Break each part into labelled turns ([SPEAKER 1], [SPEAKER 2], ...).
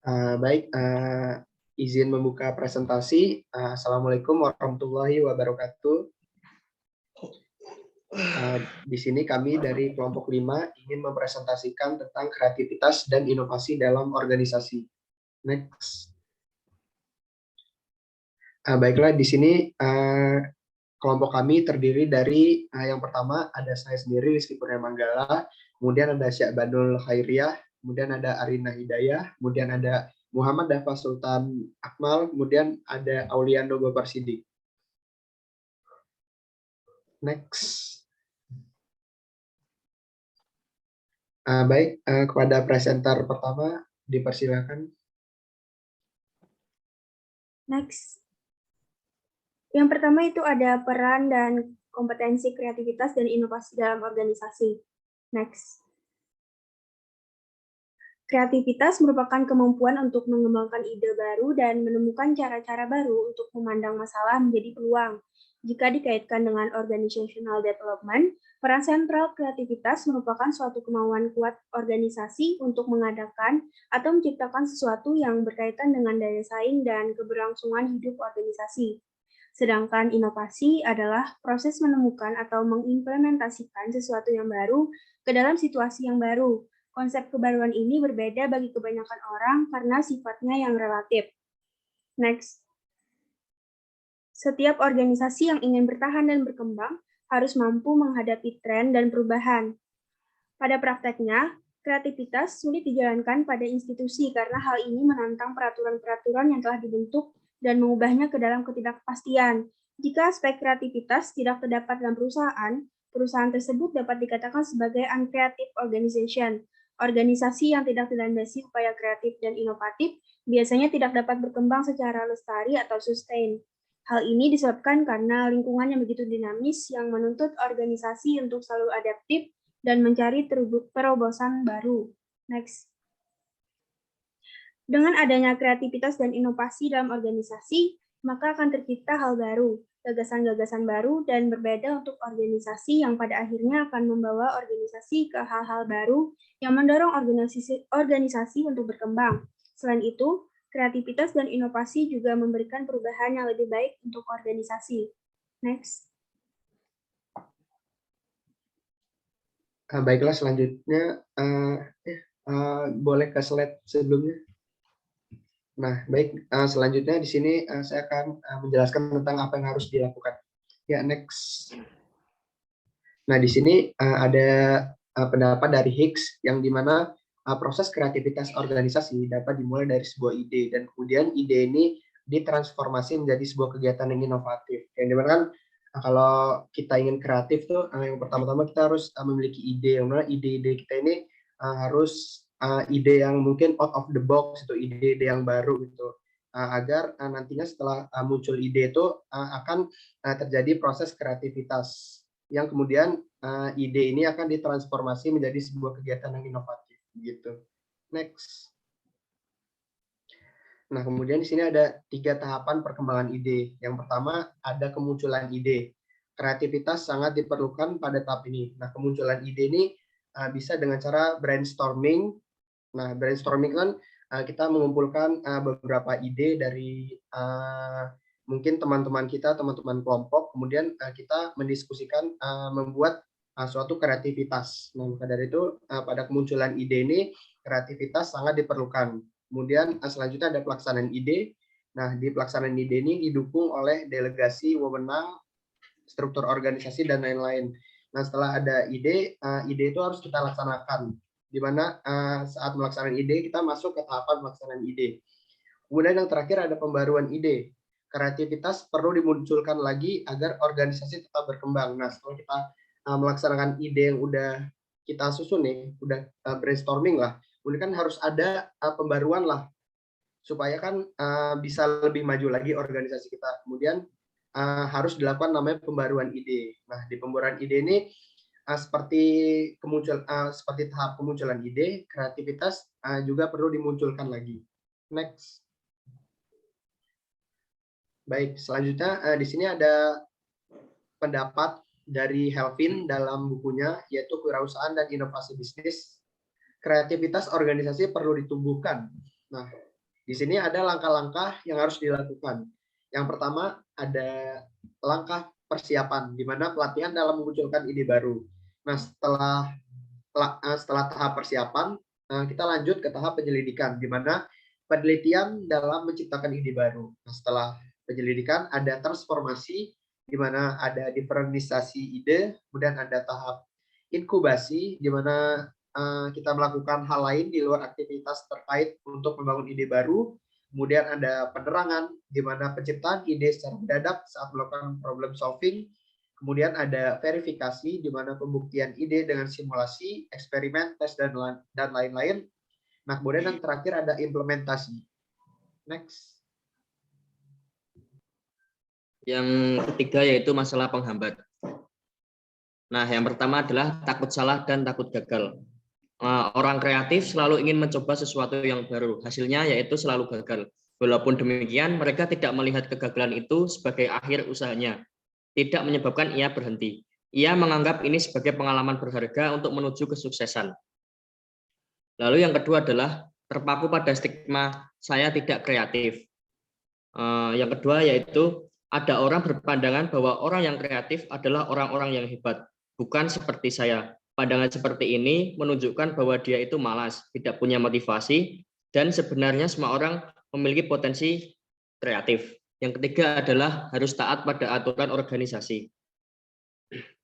[SPEAKER 1] Baik, izin membuka presentasi. Assalamualaikum warahmatullahi wabarakatuh. Di sini kami dari kelompok 5 ingin mempresentasikan tentang kreativitas dan inovasi dalam organisasi. Next. Baiklah, di sini kelompok kami terdiri dari yang pertama ada saya sendiri, Rizky Kurnia Manggala, kemudian ada Syakbanul Khairiyah, kemudian ada Arina Hidayah, kemudian ada Muhammad Dafa Sultan Akmal, kemudian ada Auliando Gopar Sidik. Next. Baik, kepada presenter pertama dipersilakan.
[SPEAKER 2] Next. Yang pertama itu ada peran dan kompetensi kreativitas dan inovasi dalam organisasi. Next. Kreativitas merupakan kemampuan untuk mengembangkan ide baru dan menemukan cara-cara baru untuk memandang masalah menjadi peluang. Jika dikaitkan dengan organizational development, peran sentral kreativitas merupakan suatu kemauan kuat organisasi untuk mengadakan atau menciptakan sesuatu yang berkaitan dengan daya saing dan keberlangsungan hidup organisasi. Sedangkan inovasi adalah proses menemukan atau mengimplementasikan sesuatu yang baru ke dalam situasi yang baru. Konsep kebaruan ini berbeda bagi kebanyakan orang karena sifatnya yang relatif. Next. Setiap organisasi yang ingin bertahan dan berkembang harus mampu menghadapi tren dan perubahan. Pada prakteknya, kreativitas sulit dijalankan pada institusi karena hal ini menantang peraturan-peraturan yang telah dibentuk dan mengubahnya ke dalam ketidakpastian. Jika aspek kreativitas tidak terdapat dalam perusahaan tersebut dapat dikatakan sebagai uncreative organization. Organisasi yang tidak dilandasi upaya kreatif dan inovatif biasanya tidak dapat berkembang secara lestari atau sustain. Hal ini disebabkan karena lingkungan yang begitu dinamis yang menuntut organisasi untuk selalu adaptif dan mencari terobosan baru. Next. Dengan adanya kreativitas dan inovasi dalam organisasi, maka akan tercipta hal baru, gagasan-gagasan baru dan berbeda untuk organisasi yang pada akhirnya akan membawa organisasi ke hal-hal baru yang mendorong organisasi untuk berkembang. Selain itu, kreativitas dan inovasi juga memberikan perubahan yang lebih baik untuk organisasi. Next.
[SPEAKER 1] Baiklah, selanjutnya boleh ke slide sebelumnya. Nah, baik, selanjutnya di sini saya akan menjelaskan tentang apa yang harus dilakukan. Ya, next. Nah, di sini ada pendapat dari Hicks yang dimana proses kreativitas organisasi dapat dimulai dari sebuah ide dan kemudian ide ini ditransformasi menjadi sebuah kegiatan yang inovatif. Yang dimana kan kalau kita ingin kreatif tuh yang pertama-tama kita harus memiliki ide, yang mana ide-ide kita ini harus ide yang mungkin out of the box, itu ide-ide yang baru gitu, agar nantinya setelah muncul ide itu akan terjadi proses kreativitas yang kemudian ide ini akan ditransformasi menjadi sebuah kegiatan yang inovatif gitu. Next. Nah, kemudian di sini ada 3 tahapan perkembangan ide. Yang pertama ada kemunculan ide. Kreativitas sangat diperlukan pada tahap ini. Nah, kemunculan ide ini bisa dengan cara brainstorming. Nah, brainstorming kan kita mengumpulkan beberapa ide dari mungkin teman-teman kita, teman-teman kelompok, kemudian kita mendiskusikan membuat suatu kreativitas. Nah, maka dari itu pada kemunculan ide ini kreativitas sangat diperlukan. Kemudian selanjutnya ada pelaksanaan ide. Nah, di pelaksanaan ide ini didukung oleh delegasi, wewenang, struktur organisasi, dan lain-lain. Nah, setelah ada ide, ide itu harus kita laksanakan. Di mana saat melaksanakan ide, kita masuk ke tahapan pelaksanaan ide. Kemudian yang terakhir ada pembaruan ide. Kreativitas perlu dimunculkan lagi agar organisasi tetap berkembang. Nah, setelah kita melaksanakan ide yang udah kita susun nih, udah brainstorming lah, kemudian kan harus ada pembaruan lah, supaya kan bisa lebih maju lagi organisasi kita. Kemudian harus dilakukan namanya pembaruan ide. Nah, di pembaruan ide ini seperti seperti tahap kemunculan ide, kreativitas juga perlu dimunculkan lagi. Next. Baik, selanjutnya di sini ada pendapat dari Helvin dalam bukunya, yaitu Kewirausahaan dan Inovasi Bisnis. Kreativitas organisasi perlu ditumbuhkan. Nah, Di sini ada langkah-langkah yang harus dilakukan. Yang pertama ada langkah persiapan, di mana pelatihan dalam memunculkan ide baru. Nah, setelah tahap persiapan, kita lanjut ke tahap penyelidikan, di mana penelitian dalam menciptakan ide baru. Nah, setelah penyelidikan ada transformasi, di mana ada diferensiasi ide, kemudian ada tahap inkubasi, di mana kita melakukan hal lain di luar aktivitas terkait untuk membangun ide baru. Kemudian ada penerangan, di mana penciptaan ide secara mendadak saat melakukan problem solving. Kemudian ada verifikasi, di mana pembuktian ide dengan simulasi, eksperimen, tes, dan lain-lain. Nah, kemudian yang terakhir ada implementasi. Next.
[SPEAKER 3] Yang ketiga yaitu masalah penghambat. Nah, yang pertama adalah takut salah dan takut gagal. Orang kreatif selalu ingin mencoba sesuatu yang baru. Hasilnya yaitu selalu gagal. Walaupun demikian, mereka tidak melihat kegagalan itu sebagai akhir usahanya. Tidak menyebabkan ia berhenti. Ia menganggap ini sebagai pengalaman berharga untuk menuju kesuksesan. Lalu yang kedua adalah terpaku pada stigma saya tidak kreatif. Yang kedua yaitu ada orang berpandangan bahwa orang yang kreatif adalah orang-orang yang hebat, bukan seperti saya. Pandangan seperti ini menunjukkan bahwa dia itu malas, tidak punya motivasi, dan sebenarnya semua orang memiliki potensi kreatif. Yang ketiga adalah harus taat pada aturan organisasi.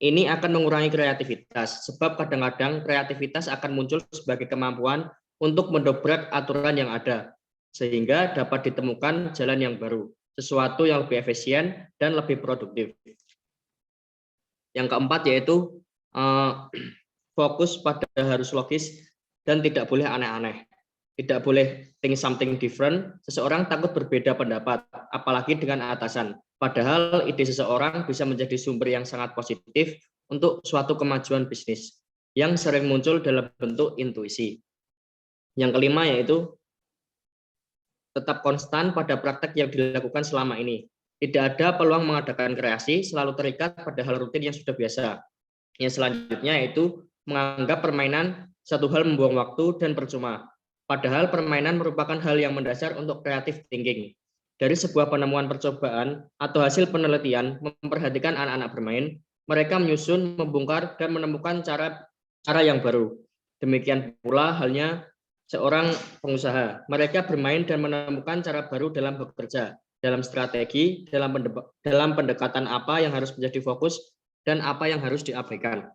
[SPEAKER 3] Ini akan mengurangi kreativitas, sebab kadang-kadang kreativitas akan muncul sebagai kemampuan untuk mendobrak aturan yang ada, sehingga dapat ditemukan jalan yang baru, sesuatu yang lebih efisien dan lebih produktif. Yang keempat yaitu fokus pada harus logis dan tidak boleh aneh-aneh. Tidak boleh think something different. Seseorang takut berbeda pendapat, apalagi dengan atasan. Padahal ide seseorang bisa menjadi sumber yang sangat positif untuk suatu kemajuan bisnis yang sering muncul dalam bentuk intuisi. Yang kelima yaitu tetap konstan pada praktek yang dilakukan selama ini. Tidak ada peluang mengadakan kreasi, selalu terikat pada hal rutin yang sudah biasa. Yang selanjutnya yaitu menganggap permainan satu hal membuang waktu dan percuma. Padahal permainan merupakan hal yang mendasar untuk creative thinking. Dari sebuah penemuan percobaan atau hasil penelitian memperhatikan anak-anak bermain, mereka menyusun, membongkar, dan menemukan cara yang baru. Demikian pula halnya seorang pengusaha. Mereka bermain dan menemukan cara baru dalam bekerja, dalam strategi, dalam pendekatan apa yang harus menjadi fokus, dan apa yang harus diabaikan.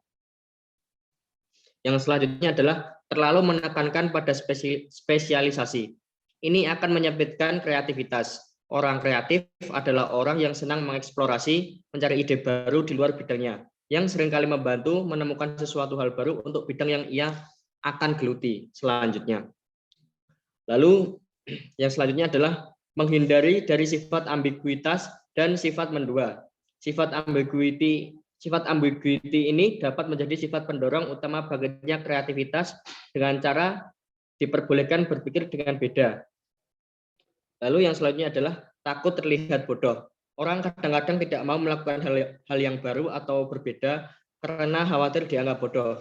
[SPEAKER 3] Yang selanjutnya adalah terlalu menekankan pada spesialisasi. Ini akan menyempitkan kreativitas. Orang kreatif adalah orang yang senang mengeksplorasi, mencari ide baru di luar bidangnya, yang seringkali membantu menemukan sesuatu hal baru untuk bidang yang ia akan geluti selanjutnya. Lalu yang selanjutnya adalah menghindari dari sifat ambiguitas dan sifat mendua. Sifat ambiguity ini dapat menjadi sifat pendorong utama bangkitnya kreativitas dengan cara diperbolehkan berpikir dengan beda. Lalu yang selanjutnya adalah takut terlihat bodoh. Orang kadang-kadang tidak mau melakukan hal yang baru atau berbeda karena khawatir dianggap bodoh.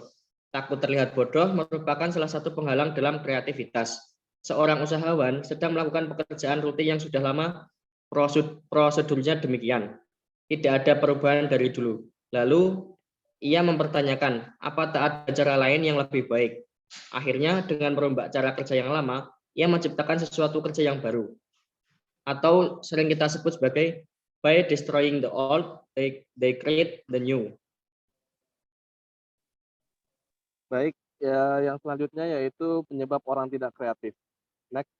[SPEAKER 3] Takut terlihat bodoh merupakan salah satu penghalang dalam kreativitas. Seorang usahawan sedang melakukan pekerjaan rutin yang sudah lama, prosedurnya demikian. Tidak ada perubahan dari dulu. Lalu ia mempertanyakan, apa tak ada cara lain yang lebih baik? Akhirnya dengan merombak cara kerja yang lama, ia menciptakan sesuatu kerja yang baru. Atau sering kita sebut sebagai by destroying the old, they create the new.
[SPEAKER 4] Baik, ya, yang selanjutnya yaitu penyebab orang tidak kreatif. Next.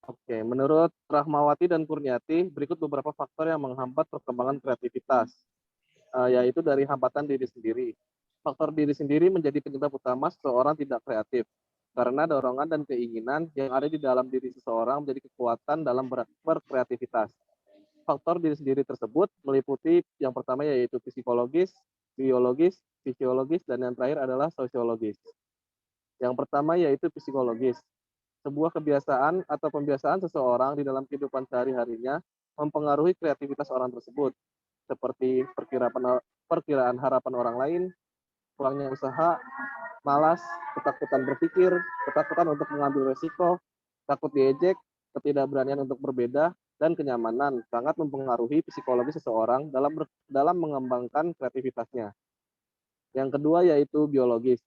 [SPEAKER 4] Oke, menurut Rahmawati dan Kurniati, berikut beberapa faktor yang menghambat perkembangan kreativitas, yaitu dari hambatan diri sendiri. Faktor diri sendiri menjadi penyebab utama seseorang tidak kreatif, karena dorongan dan keinginan yang ada di dalam diri seseorang menjadi kekuatan dalam berkreativitas. Faktor diri sendiri tersebut meliputi yang pertama yaitu psikologis, biologis, fisiologis, dan yang terakhir adalah sosiologis. Yang pertama yaitu psikologis. Sebuah kebiasaan atau pembiasaan seseorang di dalam kehidupan sehari-harinya mempengaruhi kreativitas orang tersebut, seperti perkiraan harapan orang lain, kurangnya usaha, malas, ketakutan berpikir, ketakutan untuk mengambil resiko, takut diejek, ketidakberanian untuk berbeda, dan kenyamanan sangat mempengaruhi psikologi seseorang dalam mengembangkan kreativitasnya. Yang kedua yaitu biologis.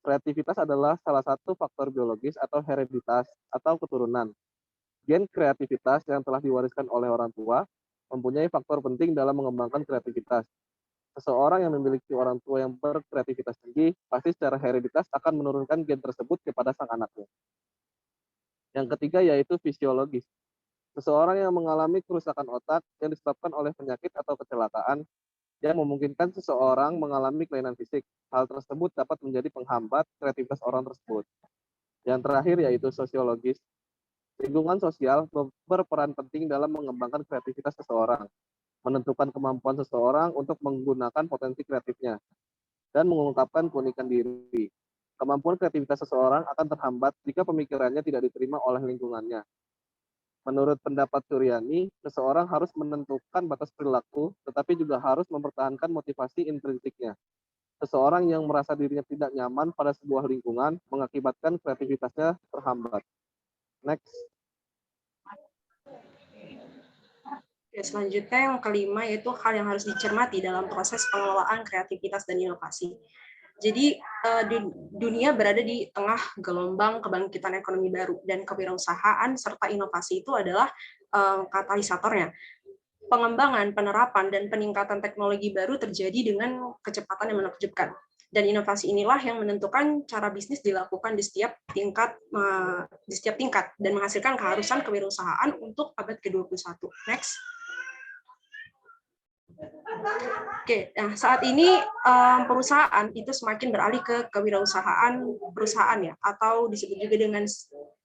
[SPEAKER 4] Kreativitas adalah salah satu faktor biologis atau hereditas atau keturunan. Gen kreativitas yang telah diwariskan oleh orang tua mempunyai faktor penting dalam mengembangkan kreativitas. Seseorang yang memiliki orang tua yang berkreativitas tinggi pasti secara hereditas akan menurunkan gen tersebut kepada sang anaknya. Yang ketiga yaitu fisiologis. Seseorang yang mengalami kerusakan otak yang disebabkan oleh penyakit atau kecelakaan yang memungkinkan seseorang mengalami kelainan fisik. Hal tersebut dapat menjadi penghambat kreativitas orang tersebut. Yang terakhir yaitu sosiologis. Lingkungan sosial berperan penting dalam mengembangkan kreativitas seseorang, menentukan kemampuan seseorang untuk menggunakan potensi kreatifnya, dan mengungkapkan keunikan diri. Kemampuan kreativitas seseorang akan terhambat jika pemikirannya tidak diterima oleh lingkungannya. Menurut pendapat Suryani, seseorang harus menentukan batas perilaku, tetapi juga harus mempertahankan motivasi intrinsiknya. Seseorang yang merasa dirinya tidak nyaman pada sebuah lingkungan mengakibatkan kreativitasnya terhambat. Next.
[SPEAKER 5] Oke, selanjutnya yang kelima yaitu hal yang harus dicermati dalam proses pengelolaan kreativitas dan inovasi. Jadi di dunia berada di tengah gelombang kebangkitan ekonomi baru dan kewirausahaan serta inovasi itu adalah katalisatornya. Pengembangan, penerapan, dan peningkatan teknologi baru terjadi dengan kecepatan yang menakjubkan. Dan inovasi inilah yang menentukan cara bisnis dilakukan di setiap tingkat dan menghasilkan keharusan kewirausahaan untuk abad ke-21. Next. Oke, nah saat ini perusahaan itu semakin beralih ke kewirausahaan perusahaan ya, atau disebut juga dengan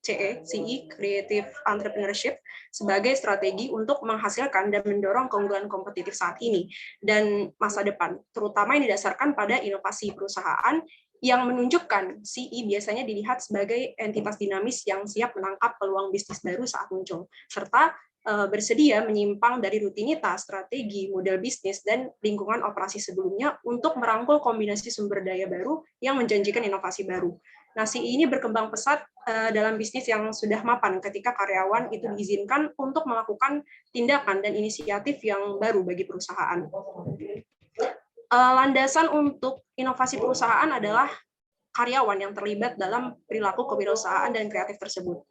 [SPEAKER 5] CE, Creative Entrepreneurship, sebagai strategi untuk menghasilkan dan mendorong keunggulan kompetitif saat ini dan masa depan, terutama yang didasarkan pada inovasi perusahaan yang menunjukkan CE biasanya dilihat sebagai entitas dinamis yang siap menangkap peluang bisnis baru saat muncul, serta bersedia menyimpang dari rutinitas, strategi, model bisnis, dan lingkungan operasi sebelumnya untuk merangkul kombinasi sumber daya baru yang menjanjikan inovasi baru. Nah, CE ini berkembang pesat dalam bisnis yang sudah mapan ketika karyawan itu diizinkan untuk melakukan tindakan dan inisiatif yang baru bagi perusahaan. Landasan untuk inovasi perusahaan adalah karyawan yang terlibat dalam perilaku kewirausahaan dan kreatif tersebut.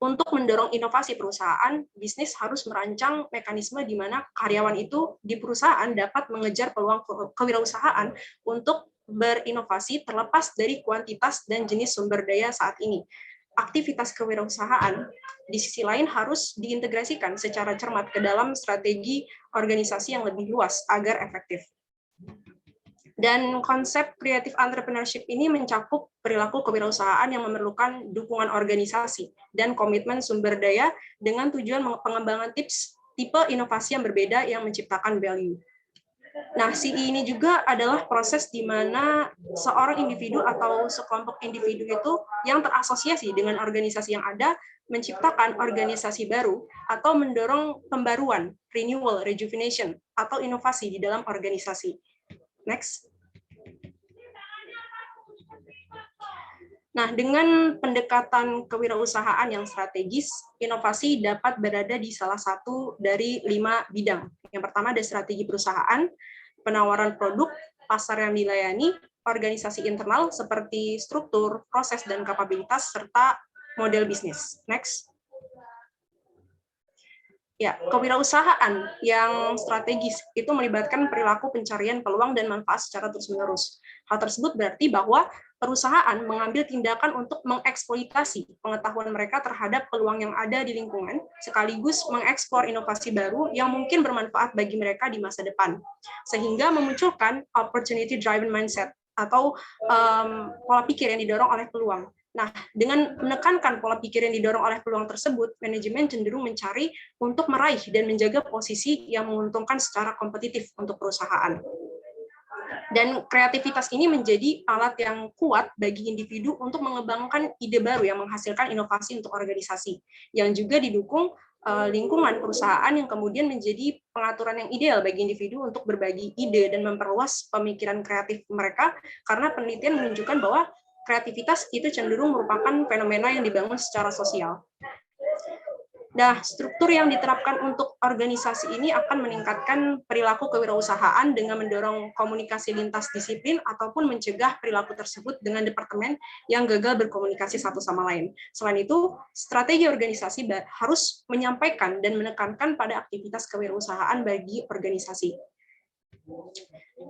[SPEAKER 5] Untuk mendorong inovasi perusahaan, bisnis harus merancang mekanisme di mana karyawan itu di perusahaan dapat mengejar peluang kewirausahaan untuk berinovasi terlepas dari kuantitas dan jenis sumber daya saat ini. Aktivitas kewirausahaan di sisi lain harus diintegrasikan secara cermat ke dalam strategi organisasi yang lebih luas agar efektif. Dan konsep creative entrepreneurship ini mencakup perilaku kewirausahaan yang memerlukan dukungan organisasi dan komitmen sumber daya dengan tujuan pengembangan tipe inovasi yang berbeda yang menciptakan value. Nah, CE ini juga adalah proses di mana seorang individu atau sekelompok individu itu yang terasosiasi dengan organisasi yang ada menciptakan organisasi baru atau mendorong pembaruan, renewal, rejuvenation, atau inovasi di dalam organisasi. Next. Nah, dengan pendekatan kewirausahaan yang strategis, inovasi dapat berada di salah satu dari 5 bidang. Yang pertama ada strategi perusahaan, penawaran produk, pasar yang dilayani, organisasi internal seperti struktur, proses, dan kapabilitas, serta model bisnis. Next. Ya, kewirausahaan yang strategis itu melibatkan perilaku pencarian peluang dan manfaat secara terus-menerus. Hal tersebut berarti bahwa perusahaan mengambil tindakan untuk mengeksploitasi pengetahuan mereka terhadap peluang yang ada di lingkungan, sekaligus mengeksplor inovasi baru yang mungkin bermanfaat bagi mereka di masa depan, sehingga memunculkan opportunity-driven mindset atau pola pikir yang didorong oleh peluang. Nah, dengan menekankan pola pikir yang didorong oleh peluang tersebut, manajemen cenderung mencari untuk meraih dan menjaga posisi yang menguntungkan secara kompetitif untuk perusahaan. Dan kreativitas ini menjadi alat yang kuat bagi individu untuk mengembangkan ide baru yang menghasilkan inovasi untuk organisasi, yang juga didukung lingkungan perusahaan yang kemudian menjadi pengaturan yang ideal bagi individu untuk berbagi ide dan memperluas pemikiran kreatif mereka, karena penelitian menunjukkan bahwa kreativitas itu cenderung merupakan fenomena yang dibangun secara sosial. Nah, struktur yang diterapkan untuk organisasi ini akan meningkatkan perilaku kewirausahaan dengan mendorong komunikasi lintas disiplin ataupun mencegah perilaku tersebut dengan departemen yang gagal berkomunikasi satu sama lain. Selain itu, strategi organisasi harus menyampaikan dan menekankan pada aktivitas kewirausahaan bagi organisasi.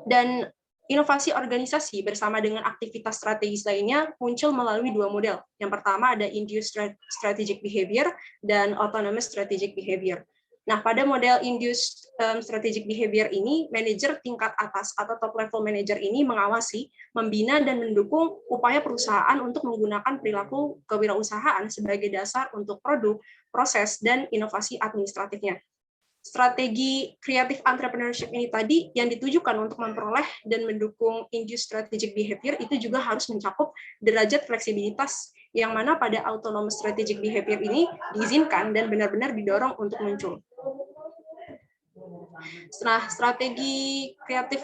[SPEAKER 5] Dan inovasi organisasi bersama dengan aktivitas strategis lainnya muncul melalui dua model. Yang pertama ada Induced Strategic Behavior dan Autonomous Strategic Behavior. Nah, pada model Induced Strategic Behavior ini, manajer tingkat atas atau top level manager ini mengawasi, membina, dan mendukung upaya perusahaan untuk menggunakan perilaku kewirausahaan sebagai dasar untuk produk, proses, dan inovasi administratifnya. Strategi creative entrepreneurship ini tadi yang ditujukan untuk memperoleh dan mendukung induced strategic behavior itu juga harus mencakup derajat fleksibilitas yang mana pada autonomous strategic behavior ini diizinkan dan benar-benar didorong untuk muncul. Nah, strategi creative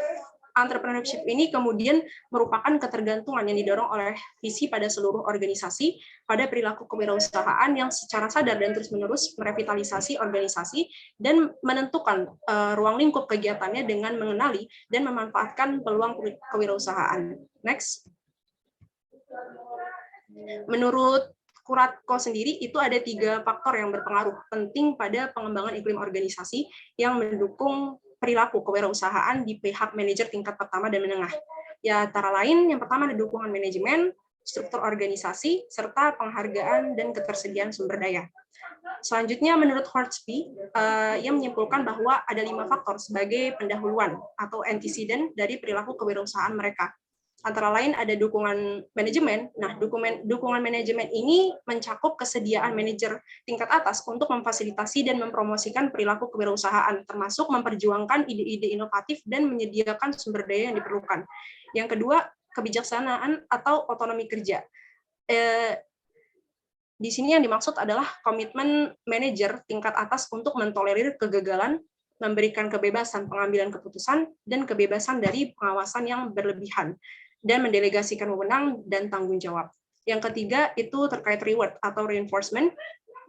[SPEAKER 5] entrepreneurship ini kemudian merupakan ketergantungan yang didorong oleh visi pada seluruh organisasi pada perilaku kewirausahaan yang secara sadar dan terus-menerus merevitalisasi organisasi dan menentukan ruang lingkup kegiatannya dengan mengenali dan memanfaatkan peluang kewirausahaan. Next. Menurut Kuratko sendiri, itu ada 3 faktor yang berpengaruh penting pada pengembangan iklim organisasi yang mendukung perilaku kewirausahaan di pihak manajer tingkat pertama dan menengah. Ya, antara lain, yang pertama ada dukungan manajemen, struktur organisasi, serta penghargaan dan ketersediaan sumber daya. Selanjutnya, menurut Hornsby, ia menyimpulkan bahwa ada 5 faktor sebagai pendahuluan atau antecedent dari perilaku kewirausahaan mereka. Antara lain ada dukungan manajemen. Nah, dukungan manajemen ini mencakup kesediaan manajer tingkat atas untuk memfasilitasi dan mempromosikan perilaku kewirausahaan, termasuk memperjuangkan ide-ide inovatif dan menyediakan sumber daya yang diperlukan. Yang kedua, kebijaksanaan atau otonomi kerja. Di sini yang dimaksud adalah komitmen manajer tingkat atas untuk mentolerir kegagalan, memberikan kebebasan pengambilan keputusan, dan kebebasan dari pengawasan yang berlebihan, dan mendelegasikan wewenang dan tanggung jawab. Yang ketiga itu terkait reward atau reinforcement.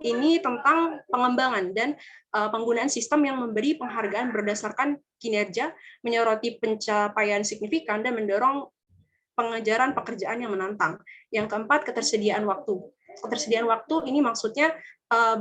[SPEAKER 5] Ini tentang pengembangan dan penggunaan sistem yang memberi penghargaan berdasarkan kinerja, menyoroti pencapaian signifikan, dan mendorong pengejaran pekerjaan yang menantang. Yang keempat, ketersediaan waktu. Ketersediaan waktu ini maksudnya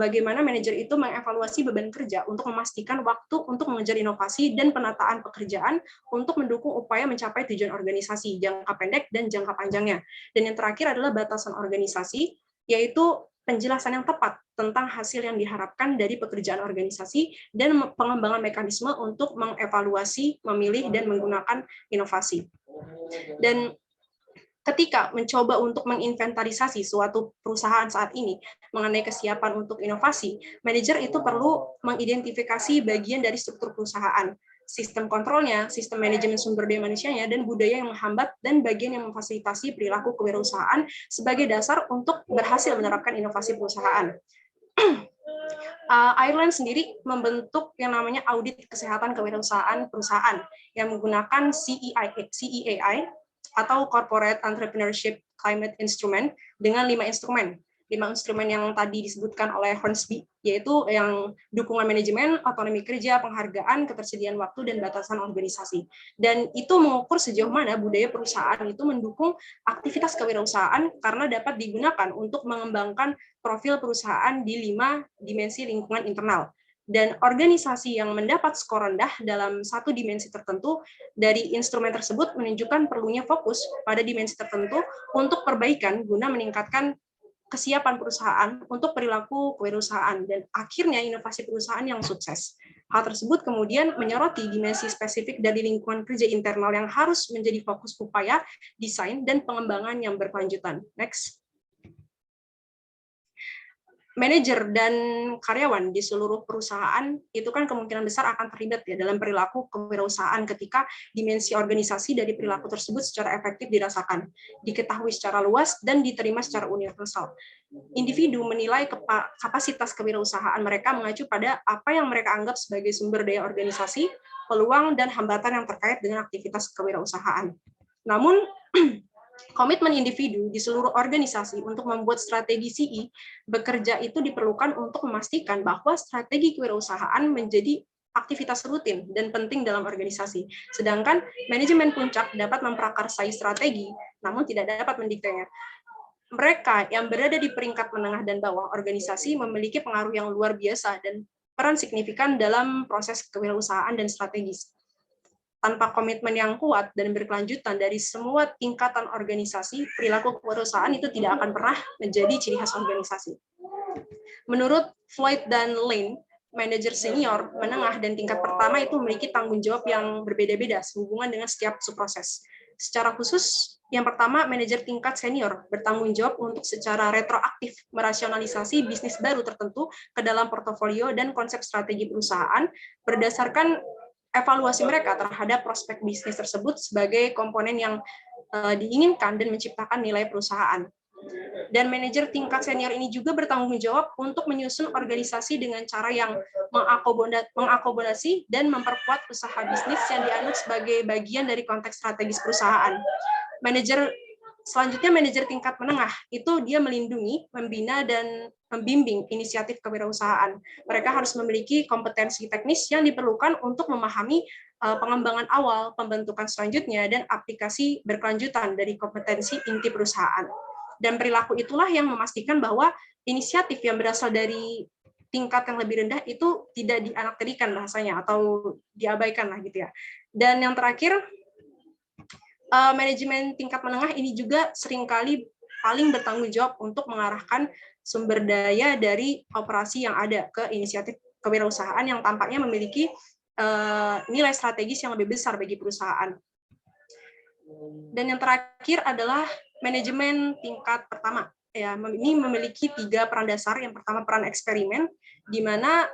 [SPEAKER 5] bagaimana manajer itu mengevaluasi beban kerja untuk memastikan waktu untuk mengejar inovasi dan penataan pekerjaan untuk mendukung upaya mencapai tujuan organisasi jangka pendek dan jangka panjangnya. Dan yang terakhir adalah batasan organisasi, yaitu penjelasan yang tepat tentang hasil yang diharapkan dari pekerjaan organisasi dan pengembangan mekanisme untuk mengevaluasi, memilih, dan menggunakan inovasi. Dan ketika mencoba untuk menginventarisasi suatu perusahaan saat ini mengenai kesiapan untuk inovasi, manajer itu perlu mengidentifikasi bagian dari struktur perusahaan, sistem kontrolnya, sistem manajemen sumber daya manusianya, dan budaya yang menghambat dan bagian yang memfasilitasi perilaku kewirausahaan sebagai dasar untuk berhasil menerapkan inovasi perusahaan. Ireland sendiri membentuk yang namanya audit kesehatan kewirausahaan perusahaan yang menggunakan CEAI atau Corporate Entrepreneurship Climate Instrument dengan 5 instrumen. 5 instrumen yang tadi disebutkan oleh Hornsby, yaitu yang dukungan manajemen, otonomi kerja, penghargaan, ketersediaan waktu, dan batasan organisasi. Dan itu mengukur sejauh mana budaya perusahaan itu mendukung aktivitas kewirausahaan karena dapat digunakan untuk mengembangkan profil perusahaan di 5 dimensi lingkungan internal. Dan organisasi yang mendapat skor rendah dalam satu dimensi tertentu dari instrumen tersebut menunjukkan perlunya fokus pada dimensi tertentu untuk perbaikan guna meningkatkan kesiapan perusahaan untuk perilaku kewirausahaan dan akhirnya inovasi perusahaan yang sukses. Hal tersebut kemudian menyoroti dimensi spesifik dari lingkungan kerja internal yang harus menjadi fokus upaya desain dan pengembangan yang berkelanjutan. Next. Manajer dan karyawan di seluruh perusahaan itu kan kemungkinan besar akan terlibat ya dalam perilaku kewirausahaan ketika dimensi organisasi dari perilaku tersebut secara efektif dirasakan, diketahui secara luas, dan diterima secara universal. Individu menilai kapasitas kewirausahaan mereka mengacu pada apa yang mereka anggap sebagai sumber daya organisasi, peluang, dan hambatan yang terkait dengan aktivitas kewirausahaan. Namun, Komitmen individu di seluruh organisasi untuk membuat strategi CI bekerja itu diperlukan untuk memastikan bahwa strategi kewirausahaan menjadi aktivitas rutin dan penting dalam organisasi. Sedangkan manajemen puncak dapat memprakarsai strategi, namun tidak dapat mendiktenya. Mereka yang berada di peringkat menengah dan bawah organisasi memiliki pengaruh yang luar biasa dan peran signifikan dalam proses kewirausahaan dan strategis. Tanpa komitmen yang kuat dan berkelanjutan dari semua tingkatan organisasi, perilaku kewirausahaan itu tidak akan pernah menjadi ciri khas organisasi. Menurut Floyd dan Lane, manajer senior, menengah, dan tingkat pertama itu memiliki tanggung jawab yang berbeda-beda sehubungan dengan setiap subproses. Secara khusus, yang pertama, manajer tingkat senior bertanggung jawab untuk secara retroaktif merasionalisasi bisnis baru tertentu ke dalam portofolio dan konsep strategi perusahaan berdasarkan evaluasi mereka terhadap prospek bisnis tersebut sebagai komponen yang diinginkan dan menciptakan nilai perusahaan. Dan manajer tingkat senior ini juga bertanggung jawab untuk menyusun organisasi dengan cara yang mengakomodasi dan memperkuat usaha bisnis yang dianut sebagai bagian dari konteks strategis perusahaan. Selanjutnya, manajer tingkat menengah itu dia melindungi, membina, dan membimbing inisiatif kewirausahaan. Mereka harus memiliki kompetensi teknis yang diperlukan untuk memahami pengembangan awal, pembentukan selanjutnya, dan aplikasi berkelanjutan dari kompetensi inti perusahaan. Dan perilaku itulah yang memastikan bahwa inisiatif yang berasal dari tingkat yang lebih rendah itu tidak dianaktirikan bahasanya atau diabaikan lah gitu ya. Dan yang terakhir, manajemen tingkat menengah ini juga seringkali paling bertanggung jawab untuk mengarahkan sumber daya dari operasi yang ada ke inisiatif kewirausahaan yang tampaknya memiliki nilai strategis yang lebih besar bagi perusahaan. Dan yang terakhir adalah manajemen tingkat pertama. Ya, ini memiliki 3 peran dasar. Yang pertama, peran eksperimen, di mana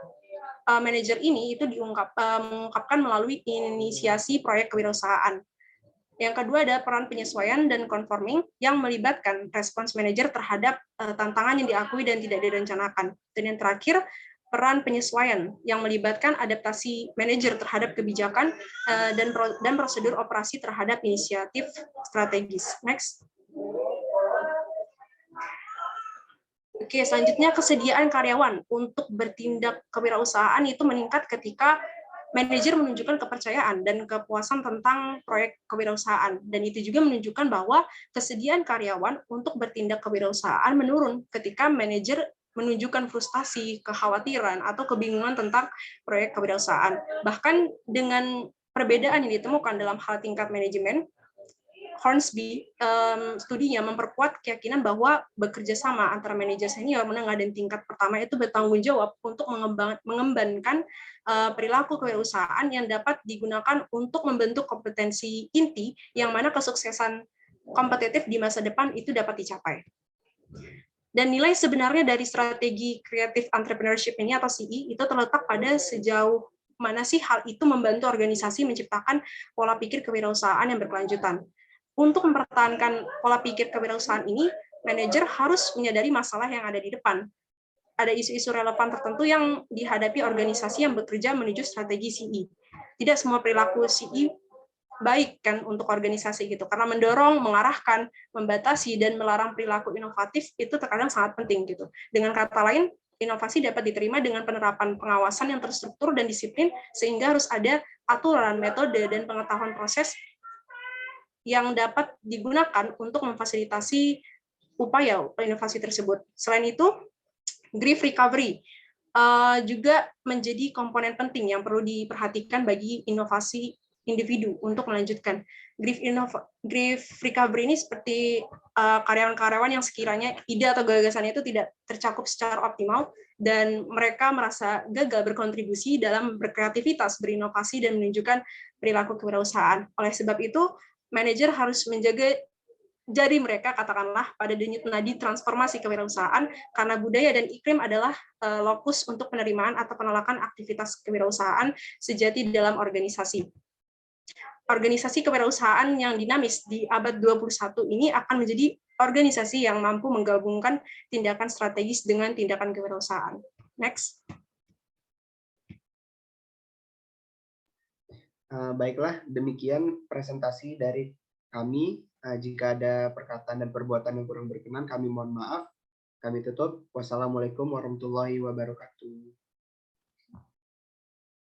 [SPEAKER 5] manajer ini itu mengungkapkan melalui inisiasi proyek kewirausahaan. Yang kedua ada peran penyesuaian dan conforming yang melibatkan respons manajer terhadap tantangan yang diakui dan tidak direncanakan. Dan yang terakhir, peran penyesuaian yang melibatkan adaptasi manajer terhadap kebijakan dan prosedur operasi terhadap inisiatif strategis. Next. Oke, selanjutnya kesediaan karyawan untuk bertindak kewirausahaan itu meningkat ketika manajer menunjukkan kepercayaan dan kepuasan tentang proyek kewirausahaan. Dan itu juga menunjukkan bahwa kesediaan karyawan untuk bertindak kewirausahaan menurun ketika manajer menunjukkan frustasi, kekhawatiran, atau kebingungan tentang proyek kewirausahaan. Bahkan dengan perbedaan yang ditemukan dalam hal tingkat manajemen, Hornsby studinya memperkuat keyakinan bahwa bekerja sama antara manajer senior, menengah, dan tingkat pertama itu bertanggung jawab untuk mengembangkan perilaku kewirausahaan yang dapat digunakan untuk membentuk kompetensi inti yang mana kesuksesan kompetitif di masa depan itu dapat dicapai. Dan nilai sebenarnya dari strategi creative entrepreneurship ini atau CE itu terletak pada sejauh mana sih hal itu membantu organisasi menciptakan pola pikir kewirausahaan yang berkelanjutan. Untuk mempertahankan pola pikir kewirausahaan ini, manajer harus menyadari masalah yang ada di depan. Ada isu-isu relevan tertentu yang dihadapi organisasi yang bekerja menuju strategi CE. Tidak semua perilaku CE baik kan untuk organisasi gitu, karena mendorong, mengarahkan, membatasi, dan melarang perilaku inovatif itu terkadang sangat penting gitu. Dengan kata lain, inovasi dapat diterima dengan penerapan pengawasan yang terstruktur dan disiplin, sehingga harus ada aturan, metode, dan pengetahuan proses yang dapat digunakan untuk memfasilitasi upaya inovasi tersebut. Selain itu, grief recovery juga menjadi komponen penting yang perlu diperhatikan bagi inovasi individu untuk melanjutkan. Grief recovery ini seperti karyawan-karyawan yang sekiranya ide atau gagasannya itu tidak tercakup secara optimal dan mereka merasa gagal berkontribusi dalam berkreativitas, berinovasi, dan menunjukkan perilaku kewirausahaan. Oleh sebab itu, manajer harus menjaga jari mereka, katakanlah, pada denyut nadi transformasi kewirausahaan, karena budaya dan iklim adalah lokus untuk penerimaan atau penolakan aktivitas kewirausahaan sejati dalam organisasi. Organisasi kewirausahaan yang dinamis di abad 21 ini akan menjadi organisasi yang mampu menggabungkan tindakan strategis dengan tindakan kewirausahaan. Next.
[SPEAKER 1] Baiklah, demikian presentasi dari kami. Jika ada perkataan dan perbuatan yang kurang berkenan, kami mohon maaf. Kami tutup. Wassalamualaikum warahmatullahi wabarakatuh.